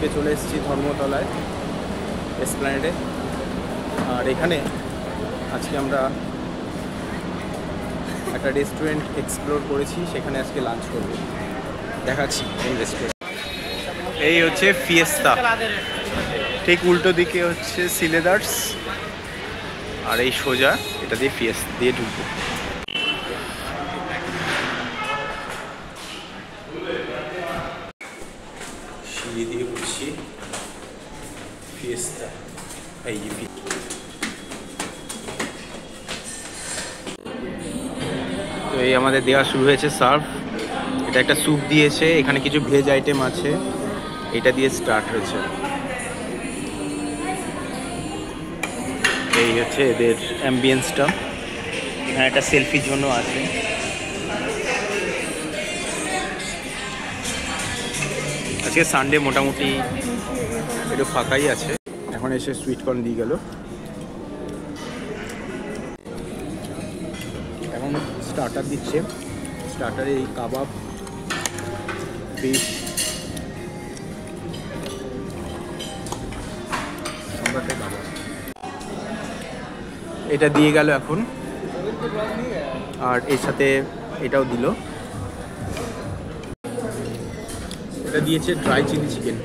আজকে চলে এসেছি ধর্মতলায় এসপ্ল্যানেডে। আর এখানে আজকে আমরা একটা রেস্টুরেন্ট এক্সপ্লোর করেছি, সেখানে আজকে লাঞ্চ করব। দেখাচ্ছি এই রেস্টুরেন্ট। এই হচ্ছে ফিয়েস্তা, ঠিক উল্টো দিকে হচ্ছে সিলেদার্স, আর এই সোজা এটা দিয়ে ফিয়েস্তা দিয়ে ঢুকবো। সিঁড়ি দিয়ে উঠছি ফিয়েস্তা। এই তো এই আমাদের দেওয়া শুরু হয়েছে সার্ভ। এটা একটা স্যুপ দিয়েছে, এখানে কিছু ভেজ আইটেম আছে, এটা দিয়ে স্টার্ট হয়েছে। এই হচ্ছে এদের অ্যাম্বিয়েন্সটা। এখানে একটা সেলফির জন্য আছে। আজকে সানডে মোটামুটি একটু ফাঁকাই আছে। এখন এসে সুইট কর্ন দিয়ে গেল। এখন স্টার্টার দিচ্ছে, স্টার্টারে এই কাবাব, ফিশ, এটা দিয়ে গেল এখন। আর এর সাথে এটাও দিল, এটা দিয়েছে dry chilli chicken.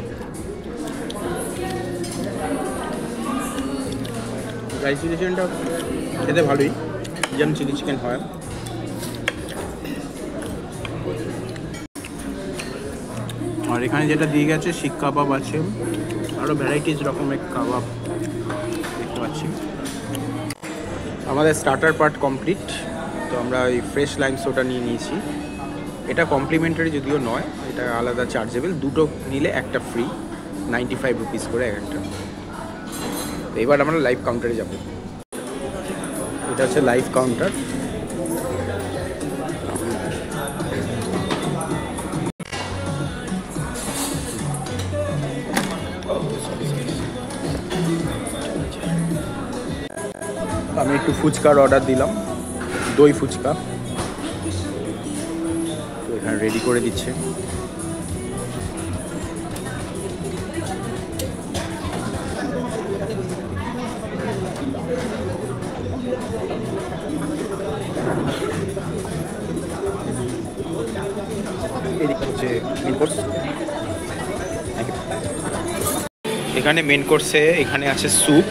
Dry chilli চিকেনটা খেতে ভালোই, যেমন চিলি চিকেন হয়। আর এখানে যেটা দিয়ে গেছে শিক কাবাব আছে, আরও ভ্যারাইটিস রকমের কাবাব দেখতে পাচ্ছি। আমাদের স্টার্টার পার্ট কমপ্লিট। তো আমরা ওই ফ্রেশ লাইম সোডা নিয়ে নিয়েছি। এটা কমপ্লিমেন্টারি যদিও নয়, এটা আলাদা চার্জেবল। দুটো নিলে একটা ফ্রি, 95 রুপিস করে এক একটা। তো এবার আমরা লাইভ কাউন্টারে যাব। এটা হচ্ছে লাইভ কাউন্টার। আমি একটু ফুচকার অর্ডার দিলাম, দই ফুচকা। তো এখানে রেডি করে দিচ্ছে। এখানে মেন কোর্সে এখানে আছে স্যুপ।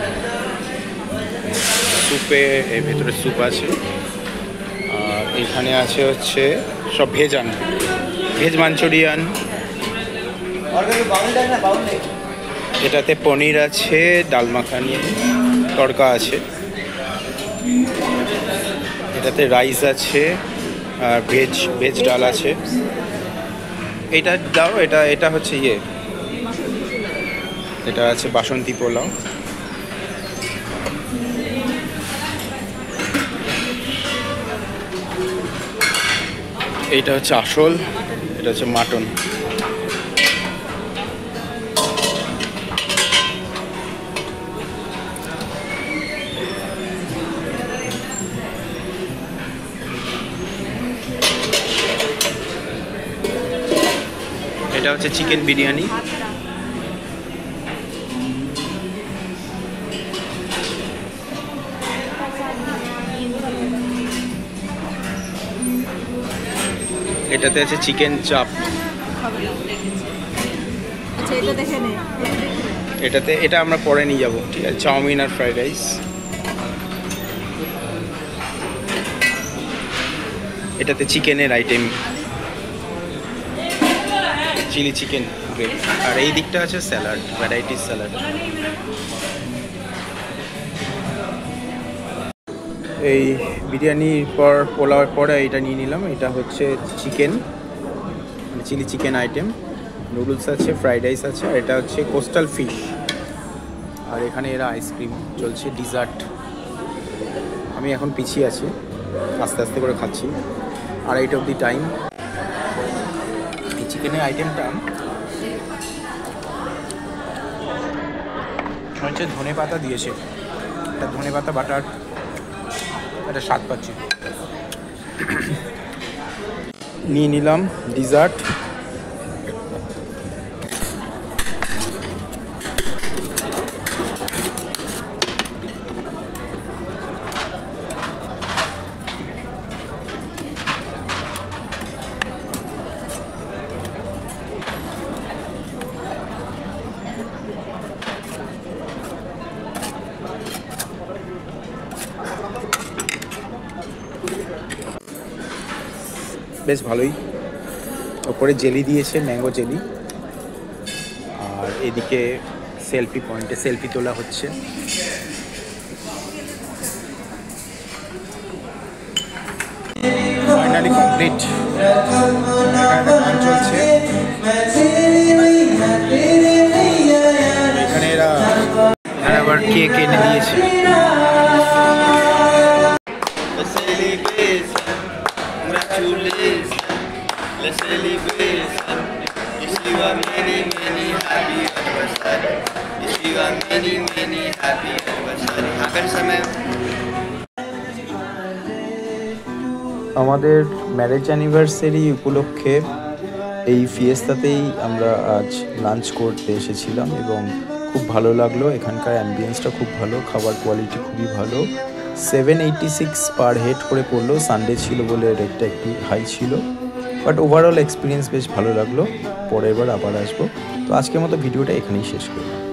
স্যুপে এর ভেতরে স্যুপ আছে। আর এখানে আছে হচ্ছে সব ভেজ মাঞ্চুরিয়ান। এটাতে পনির আছে, ডাল মাখানি তড়কা আছে। এটাতে রাইস আছে আর ভেজ ডাল আছে। এটা দাও, এটা হচ্ছে এটা আছে বাসন্তী পোলাও। এইটা হচ্ছে আসল, এটা হচ্ছে মাটন। এটা হচ্ছে চিকেন বিরিয়ানি। এটাতে আছে চিকেন চাপ। এটা আমরা পরে নিয়ে যাবো, ঠিক আছে। চাউমিন আর ফ্রাইড রাইস। এটাতে চিকেনের আইটেম, চিলি চিকেন গ্রেভি। আর এই দিকটা আছে স্যালাড, ভ্যারাইটিস স্যালাড। এই বিরিয়ানির পর পোলাওয়ের পরে এটা নিয়ে নিলাম। এটা হচ্ছে chicken, chilli chicken item. Noodles আছে, ফ্রাইড রাইস আছে। আর এটা হচ্ছে কোস্টাল ফিশ। আর এখানে এরা আইসক্রিম চলছে, ডিজার্ট। আমি এখন পিছিয়ে আছি, আস্তে আস্তে করে খাচ্ছি। আর 8 অব দি টাইম। এই চিকেনের আইটেমটা হচ্ছে ধনে পাতা দিয়েছে, এটা ধনে পাতা বাটার, এটা স্বাদ পাচ্ছি। নিয়ে নিলাম ডিজার্ট। বেশ ভালোই। ওপরে জেলি দিয়েছে, ম্যাঙ্গো জেলি। আর এদিকে সেলফি পয়েন্টে সেলফি তোলা হচ্ছে। Finally complete. গান চলছে এখানে। এরা আবার কেক এনে দিয়েছে। আমাদের ম্যারেজ অ্যানিভার্সারি উপলক্ষে এই ফিয়েস্তাতেই আমরা আজ লাঞ্চ করতে এসেছিলাম এবং খুব ভালো লাগলো। এখানকার অ্যাম্বিয়েন্সটা খুব ভালো, খাবার কোয়ালিটি খুবই ভালো। 786 পার হেড করে পড়লো। সানডে ছিল বলে রেটটা একটু হাই ছিল, বাট ওভারঅল এক্সপিরিয়েন্স বেশ ভালো লাগলো। পরের বার আবার আসবো। তো আজকের মতো ভিডিওটা এখানেই শেষ করলাম।